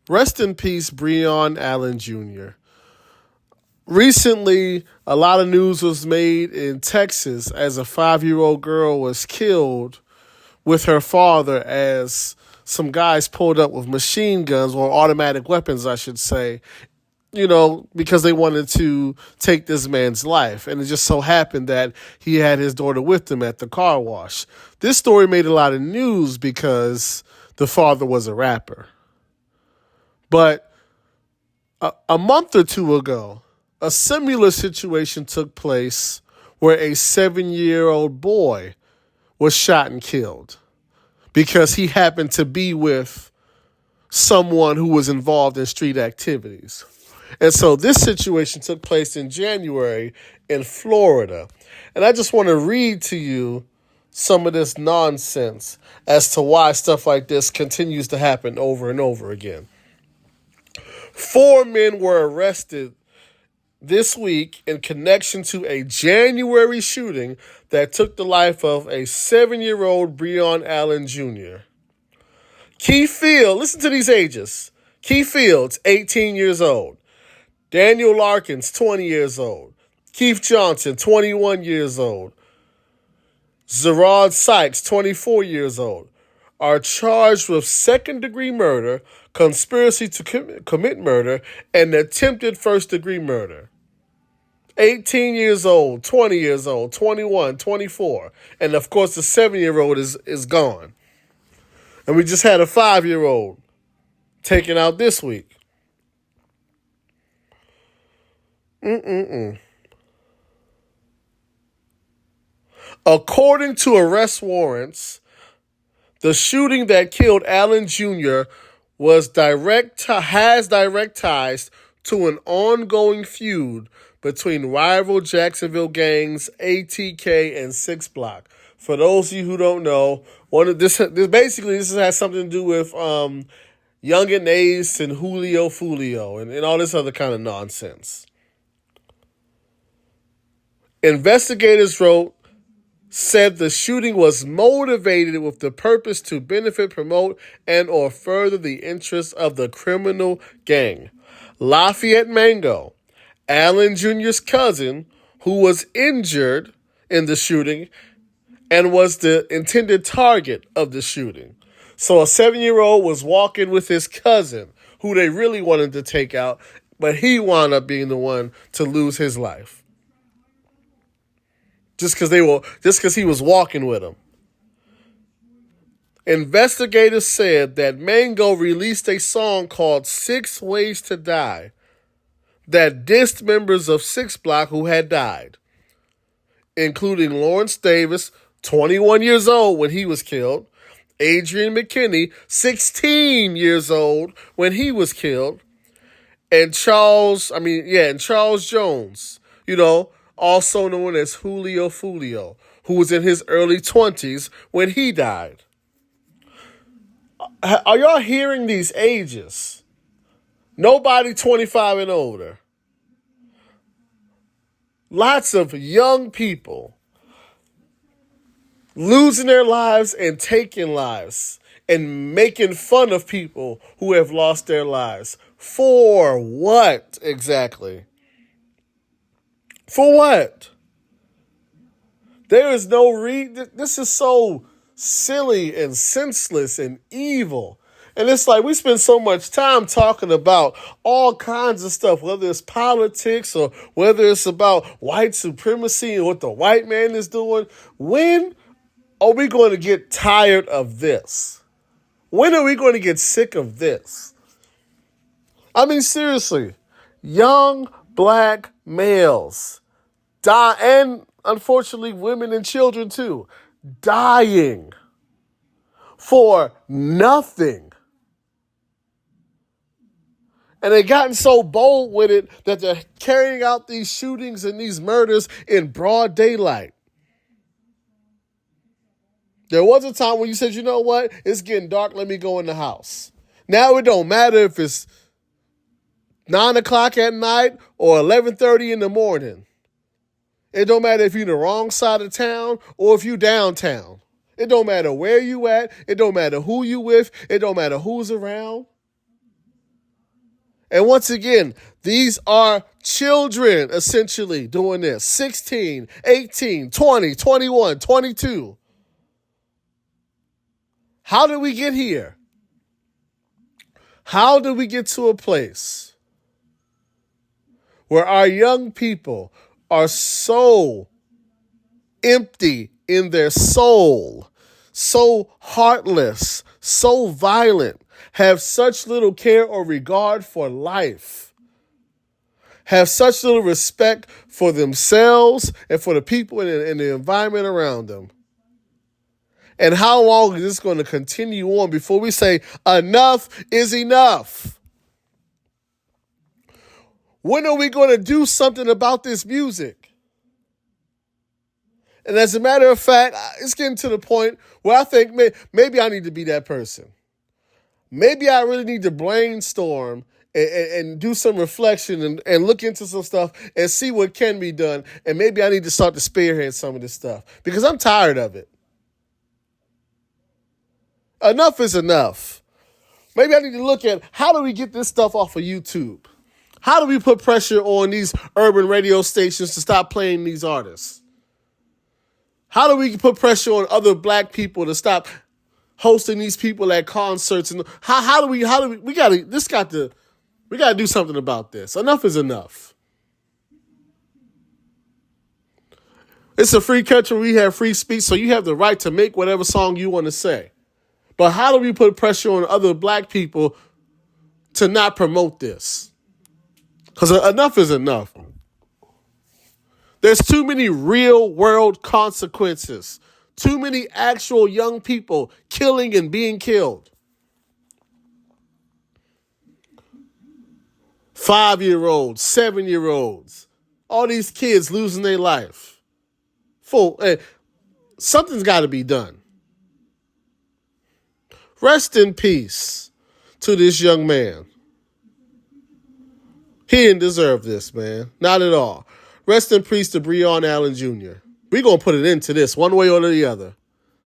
Rest in peace, Breon Allen Jr. Recently, a lot of news was made in Texas as a 5-year-old girl was killed with her father as some guys pulled up with machine guns or automatic weapons, I should say, because they wanted to take this man's life. And it just so happened that he had his daughter with him at the car wash. This story made a lot of news because the father was a rapper. But a month or two ago, a similar situation took place where a 7-year-old boy was shot and killed because he happened to be with someone who was involved in street activities. And so this situation took place in January in Florida. And I just want to read to you some of this nonsense as to why stuff like this continues to happen over and over again. 4 men were arrested this week in connection to a January shooting that took the life of a 7-year-old Breon Allen Jr. Keith Fields, listen to these ages. Keith Fields, 18 years old. Daniel Larkins, 20 years old. Keith Johnson, 21 years old. Zerard Sykes, 24 years old, are charged with second-degree murder, conspiracy to commit murder, and attempted first-degree murder. 18 years old, 20 years old, 21, 24. And, of course, the 7-year-old is gone. And we just had a 5-year-old taken out this week. According to arrest warrants, the shooting that killed Allen Jr. has direct ties to an ongoing feud between rival Jacksonville gangs ATK and 6 Block. For those of you who don't know, this has something to do with Young and Ace and Julio Fulio and all this other kind of nonsense. Investigators said the shooting was motivated with the purpose to benefit, promote, and or further the interests of the criminal gang. Lafayette Mango, Allen Jr.'s cousin, who was injured in the shooting and was the intended target of the shooting. So a 7-year-old was walking with his cousin, who they really wanted to take out, but he wound up being the one to lose his life. Just because he was walking with him. Investigators said that Mango released a song called 6 Ways to Die that dissed members of 6 Block who had died, including Lawrence Davis, 21 years old when he was killed, Adrian McKinney, 16 years old when he was killed, and Charles Jones, also known as Julio Fulio, who was in his early 20s when he died. Are y'all hearing these ages? Nobody 25 and older. Lots of young people losing their lives and taking lives and making fun of people who have lost their lives. For what exactly? For what? There is no this is so silly and senseless and evil. And it's like we spend so much time talking about all kinds of stuff, whether it's politics or whether it's about white supremacy and what the white man is doing. When are we going to get tired of this? When are we going to get sick of this? I mean, seriously, young black males die, and unfortunately women and children too, dying for nothing. And they've gotten so bold with it that they're carrying out these shootings and these murders in broad daylight. There was a time when you said, you know what, it's getting dark, let me go in the house. Now it don't matter if it's 9 o'clock at night or 11:30 in the morning. It don't matter if you're in the wrong side of town or if you downtown. It don't matter where you at. It don't matter who you with. It don't matter who's around. And once again, these are children essentially doing this. 16, 18, 20, 21, 22. How did we get here? How did we get to a place where our young people are so empty in their soul, so heartless, so violent, have such little care or regard for life, have such little respect for themselves and for the people in the environment around them? And how long is this going to continue on before we say enough is enough? When are we going to do something about this music? And as a matter of fact, it's getting to the point where I think maybe I need to be that person. Maybe I really need to brainstorm and do some reflection and look into some stuff and see what can be done. And maybe I need to start to spearhead some of this stuff because I'm tired of it. Enough is enough. Maybe I need to look at how do we get this stuff off of YouTube? How do we put pressure on these urban radio stations to stop playing these artists? How do we put pressure on other black people to stop hosting these people at concerts? And we gotta do something about this. Enough is enough. It's a free country. We have free speech, so you have the right to make whatever song you want to say. But how do we put pressure on other black people to not promote this? Because enough is enough. There's too many real world consequences. Too many actual young people killing and being killed. 5-year-olds, 7-year-olds, all these kids losing their life. Something's got to be done. Rest in peace to this young man. He didn't deserve this, man. Not at all. Rest in peace to Breon Allen Jr. We're going to put it into this one way or the other.